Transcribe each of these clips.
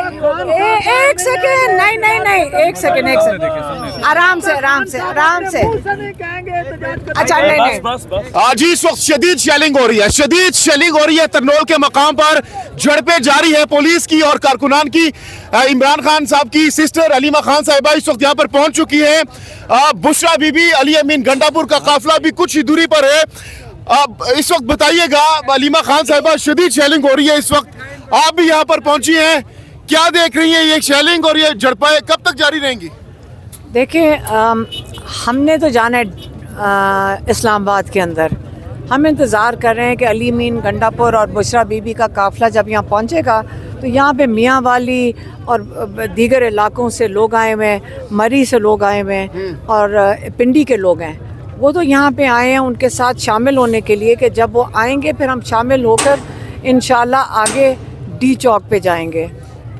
ایک سیکنڈ نہیں نہیں نہیں ایک سیکنڈ آرام سے اچھا نہیں جی اس وقت شدید شیلنگ ہو رہی ہے ترنول کے مقام پر جھڑپیں جاری ہے پولیس کی اور کارکنان کی. عمران خان صاحب کی سسٹر علیمہ خان صاحبہ اس وقت یہاں پر پہنچ چکی ہیں. بشرا بی بی علی امین گنڈا پور کا قافلہ بھی کچھ ہی دوری پر ہے. اس وقت بتائیے گا علیمہ خان صاحبہ شدید شیلنگ ہو رہی ہے اس وقت, آپ بھی یہاں پر پہنچی ہیں, کیا دیکھ رہی ہیں یہ شیلنگ اور یہ جھڑپیں کب تک جاری رہیں گی؟ دیکھیں ہم نے تو جانا ہے اسلام آباد کے اندر, ہم انتظار کر رہے ہیں کہ علی امین گنڈا پور اور بشرا بی بی کا قافلہ جب یہاں پہنچے گا تو یہاں پہ میاں والی اور دیگر علاقوں سے لوگ آئے ہوئے ہیں, مری سے لوگ آئے ہوئے ہیں اور پنڈی کے لوگ ہیں, وہ تو یہاں پہ آئے ہیں ان کے ساتھ شامل ہونے کے لیے کہ جب وہ آئیں گے پھر ہم شامل ہو کر انشاءاللہ آگے ڈی چوک پہ جائیں گے.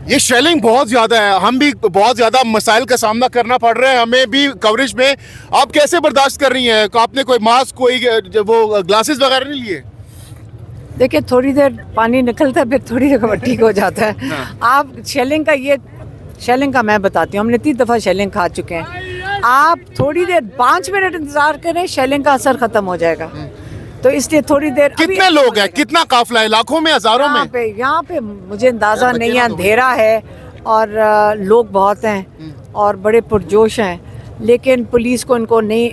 یہ شیلنگ بہت زیادہ ہے, ہم بھی بہت زیادہ مسائل کا سامنا کرنا پڑ رہا ہے ہمیں بھی کوریج میں. آپ کیسے برداشت کر رہی ہیں؟ آپ نے کوئی ماسک کوئی وہ گلاسز وغیرہ نہیں لیے؟ دیکھیں تھوڑی دیر پانی نکلتا ہے پھر تھوڑی دیر ٹھیک ہو جاتا ہے. آپ شیلنگ کا میں بتاتی ہوں, ہم نے 3 دفعہ شیلنگ کھا چکے ہیں. آپ تھوڑی دیر 5 منٹ انتظار کریں, شیلنگ کا اثر ختم ہو جائے گا. تو اس لیے تھوڑی دیر. کتنے لوگ ہیں, کتنا قافلہ ہے, لاکھوں میں ہزاروں میں؟ یہاں پہ مجھے اندازہ نہیں ہے, اندھیرا ہے اور لوگ بہت ہیں اور بڑے پرجوش ہیں, لیکن پولیس کو ان کو نہیں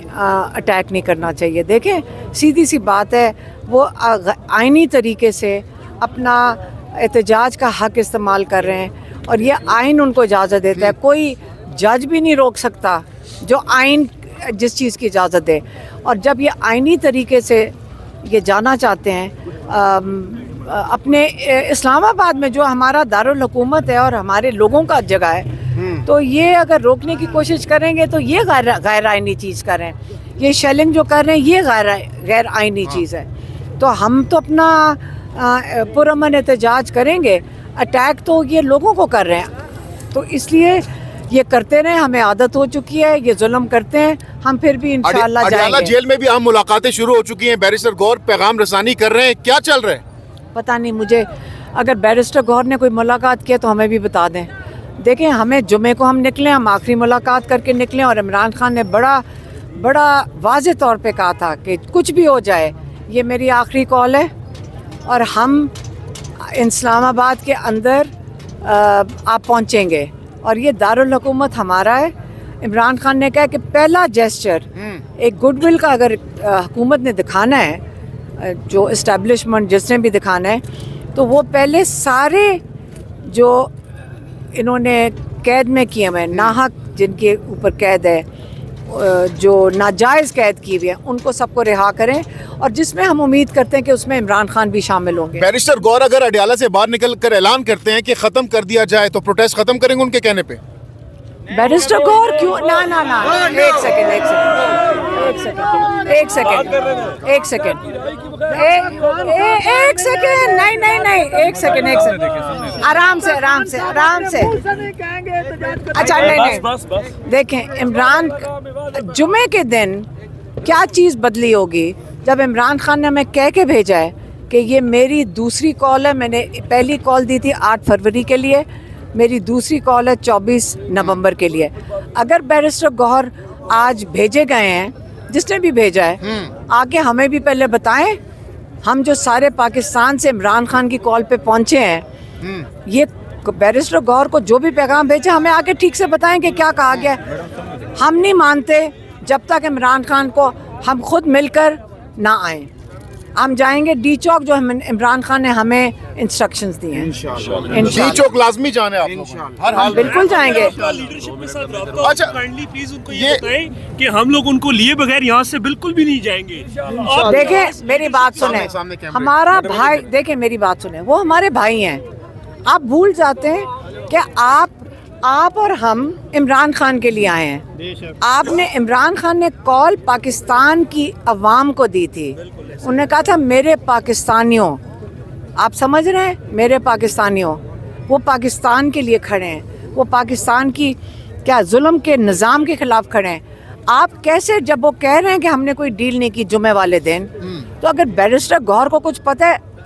اٹیک نہیں کرنا چاہیے. دیکھیں سیدھی سی بات ہے, وہ آئینی طریقے سے اپنا احتجاج کا حق استعمال کر رہے ہیں اور یہ آئین ان کو اجازت دیتا ہے. کوئی جج بھی نہیں روک سکتا جو آئین جس چیز کی اجازت دے. اور جب یہ آئینی طریقے سے یہ جانا چاہتے ہیں اپنے اسلام آباد میں جو ہمارا دارالحکومت ہے اور ہمارے لوگوں کا جگہ ہے, تو یہ اگر روکنے کی کوشش کریں گے تو یہ غیر آئینی چیز کر رہے ہیں. یہ شیلنگ جو کر رہے ہیں یہ غیر آئینی چیز ہے. تو ہم تو اپنا پرامن احتجاج کریں گے, اٹیک تو یہ لوگوں کو کر رہے ہیں, تو اس لیے یہ کرتے رہے, ہمیں عادت ہو چکی ہے, یہ ظلم کرتے ہیں, ہم پھر بھی انشاءاللہ جائیں گے. جیل میں بھی ہم ملاقاتیں شروع ہو چکی ہیں, بیرسٹر گور پیغام رسانی کر رہے ہیں, کیا چل رہا ہے؟ پتہ نہیں مجھے, اگر بیرسٹر گور نے کوئی ملاقات کیا تو ہمیں بھی بتا دیں. دیکھیں ہمیں جمعے کو ہم نکلیں, ہم آخری ملاقات کر کے نکلیں, اور عمران خان نے بڑا واضح طور پہ کہا تھا کہ کچھ بھی ہو جائے یہ میری آخری کال ہے اور ہم اسلام آباد کے اندر آپ پہنچیں گے اور یہ دارالحکومت ہمارا ہے. عمران خان نے کہا کہ پہلا جیسچر ایک گڈ ول کا اگر حکومت نے دکھانا ہے, جو اسٹیبلشمنٹ جس نے بھی دکھانا ہے, تو وہ پہلے سارے جو انہوں نے قید میں کیے ہوئے ناحق جن کے اوپر قید ہے, جو ناجائز قید کی ہوئی ہے, ان کو سب کو رہا کریں, اور جس میں ہم امید کرتے ہیں کہ اس میں عمران خان بھی شامل ہوں گے. بیرسٹر گور اگر اڈیالہ سے باہر نکل کر اعلان کرتے ہیں کہ ختم کر دیا جائے تو پروٹیسٹ ختم کریں گے ان کے کہنے پہ؟ بیرسٹر گور کیوں نا ایک سیکنڈ آرام سے اچھا نہیں. دیکھیں عمران جمعے کے دن کیا چیز بدلی ہوگی جب عمران خان نے ہمیں کہہ کے بھیجا ہے کہ یہ میری دوسری کال ہے. میں نے پہلی کال دی تھی 8 فروری کے لیے, میری دوسری کال ہے 24 نومبر کے لیے. اگر بیرسٹر گور آج بھیجے گئے ہیں, جس نے بھی بھیجا ہے, آگے ہمیں بھی پہلے بتائیں. ہم جو سارے پاکستان سے عمران خان کی کال پہ پہنچے ہیں, یہ بیرسٹر گور کو جو بھی پیغام بھیجا ہمیں آگے ٹھیک سے بتائیں کہ کیا کہا گیا. ہم نہیں مانتے جب تک عمران خان کو ہم خود مل کر نہ آئیں. ہم جائیں گے ڈی چوک, جو عمران خان نے ہمیں انسٹرکشنز دی ہیں. ڈی چوک لازمی جانے آپ بالکل جائیں گے. اچھا یہ بتائیں کہ ہم لوگ ان کو لیے بغیر یہاں سے بالکل بھی نہیں جائیں گے. دیکھیں میری بات سنیں, ہمارا بھائی, دیکھیں میری بات سنیں, وہ ہمارے بھائی ہیں. آپ بھول جاتے ہیں کہ آپ اور ہم عمران خان کے لیے آئے ہیں. آپ نے عمران خان نے کال پاکستان کی عوام کو دی تھی. انہوں نے کہا تھا میرے پاکستانیوں, آپ سمجھ رہے ہیں, میرے پاکستانیوں. وہ پاکستان کے لیے کھڑے ہیں, وہ پاکستان کی کیا ظلم کے نظام کے خلاف کھڑے ہیں. آپ کیسے, جب وہ کہہ رہے ہیں کہ ہم نے کوئی ڈیل نہیں کی جمعے والے دن, تو اگر بیرسٹر گور کو کچھ پتہ ہے